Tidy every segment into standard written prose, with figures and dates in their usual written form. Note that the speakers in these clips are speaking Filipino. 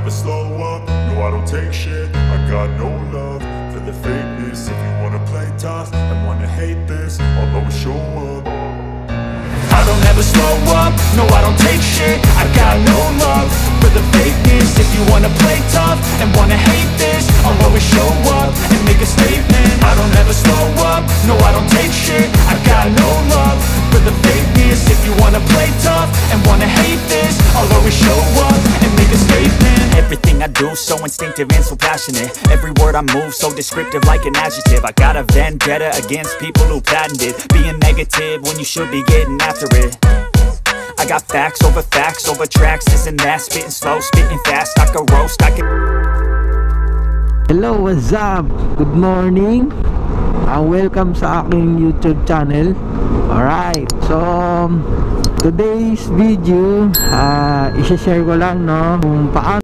never slow up, no I don't take shit. I got no love for the fakeness. If you wanna play tough and wanna hate this, I'll always show up. I don't ever slow up, no I don't take shit. I got no love for the fakeness. If you wanna play tough and wanna hate this, I'll always show up and make a statement. I don't ever slow up, no I don't take shit. I got no love for the fakeness. If you wanna play tough and wanna hate this, I'll always show up and make a statement. Everything I do so instinctive and so passionate. Every word I move so descriptive like an adjective. I got a vendetta against people who patented being negative when you should be getting after it. I got facts over tracks, this and that. Spitting slow, spitting fast, I could roast, I could... Hello, what's up? Good morning. Welcome sa aking YouTube channel. Alright, so today's video, i-share ko lang no kung paano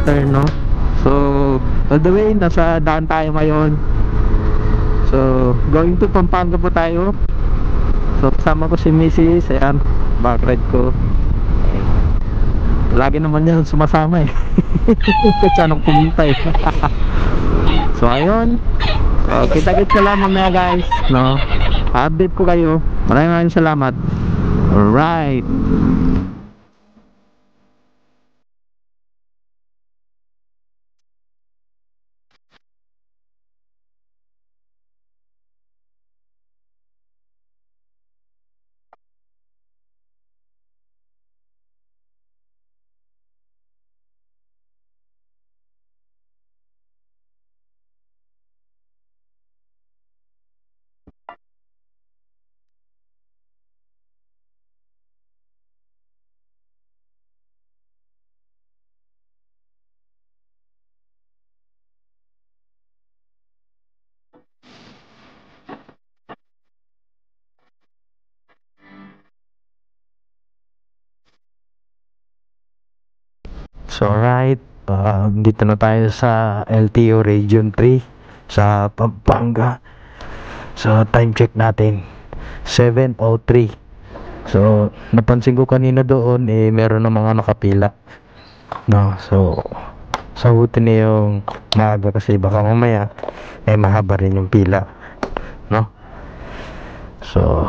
U-turn, no? So, all the way, nasa daan tayo ngayon. So, going to Pampanga po tayo. So, kasama ko si Mrs. Ayan, backride ko. Lagi naman yan sumasama eh. Kasi anong pumunta eh. So, ayun. So, kita-kits na lang mamaya guys, no? Update ko kayo. Maraming salamat. Alright. So alright, dito na tayo sa LTO Region 3 sa Pampanga. So time check natin 7:03. So napansin ko kanina doon eh meron ng mga nakapila, no? So sagutin na yung maaga kasi baka mamaya eh mahaba rin yung pila, no? So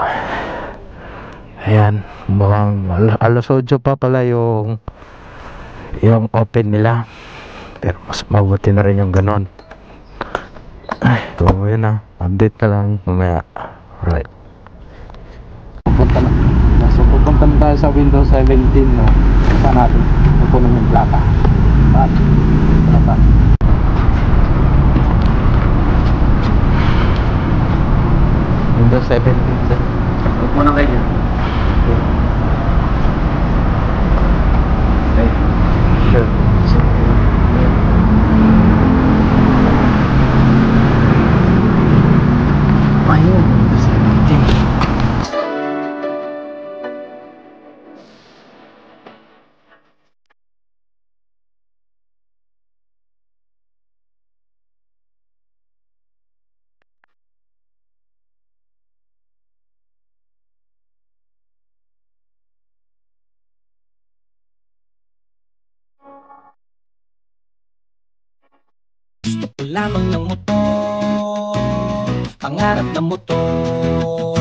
ayan, mukhang alas 8 pa pala yung open nila, pero mas mabuti na rin yung ganon. Ay, ito yun na, update na lang mamaya. Alright, pupunta na tayo sa Windows 17, no? Saan natin pupunin yung plaka. Windows 17 huwag mo na kayo. Sure. Ayun, gusto ko lamang ng motor, pangarap ng motor,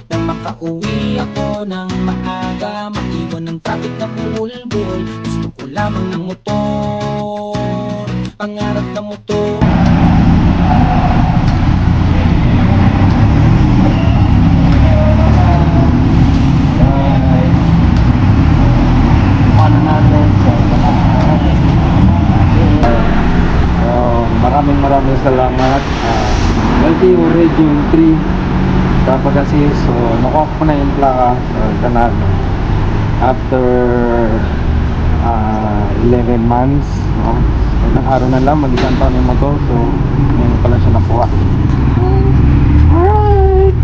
nang makauwi ako ng maaga, maiwan ng traffic na bulbul. Gusto ko lamang ng motor, pangarap ng motor. Maraming salamat LTO Region 3 sa pag-assist. So nakuha ko na yung plaka kanal after 11 months, no? Ilang araw na lang mag-isang taon yung motor, so ngayon pala siya nakuha. Alright,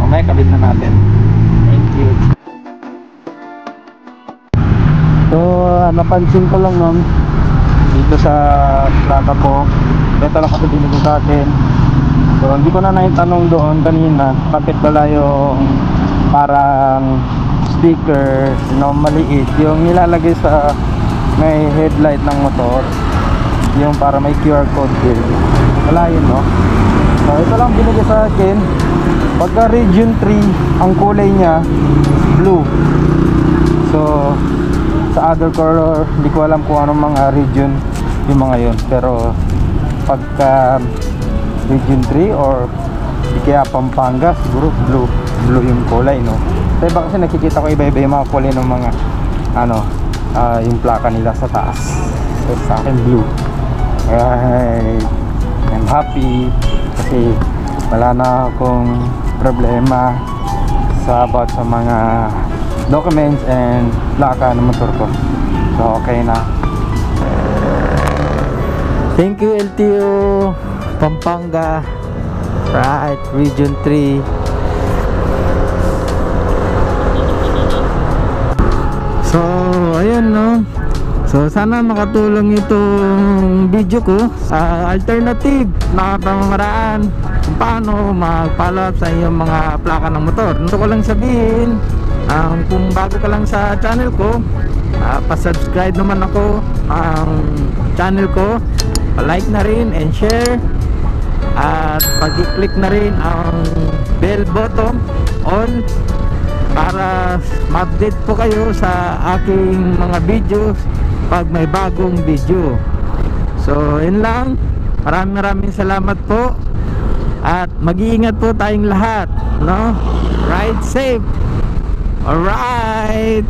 may kabit na natin. Thank you. So napansin ko lang nun dito sa plaka ko, ito lang kasi binigay sa akin. So hindi ko na naitanong doon kanina bakit pala yung parang sticker, no, maliit yung nilalagay sa may headlight ng motor, yung para may QR code din. Wala yun, no? So ito lang binigay sa akin. Pagka Region 3 ang kulay niya is blue. So sa other color hindi ko alam kung anong mga region yung mga yun, pero pagka Region 3 or di kaya Pampanga, siguro blue yung kulay, no? Sa iba kasi nakikita ko iba-iba yung mga kulay ng mga yung plaka nila sa taas. So sa akin blue. Right, I'm happy kasi wala na akong problema sa mga documents and plaka ng motor ko. So okay na. Thank you LTO Pampanga, right, Region 3. So ayun, no, So sana makatulong itong video ko sa alternative na pamamaraan kung paano mag-follow up sa iyong mga plaka ng motor. Gusto ko lang sabihin, kung bago ka lang sa channel ko, pa-subscribe naman ako ang channel ko, pa-like na rin and share, at pag-click na rin ang bell button on para ma-update po kayo sa aking mga videos pag may bagong video. So yun lang, maraming salamat po at mag-iingat po tayong lahat, no? Ride safe. Alright.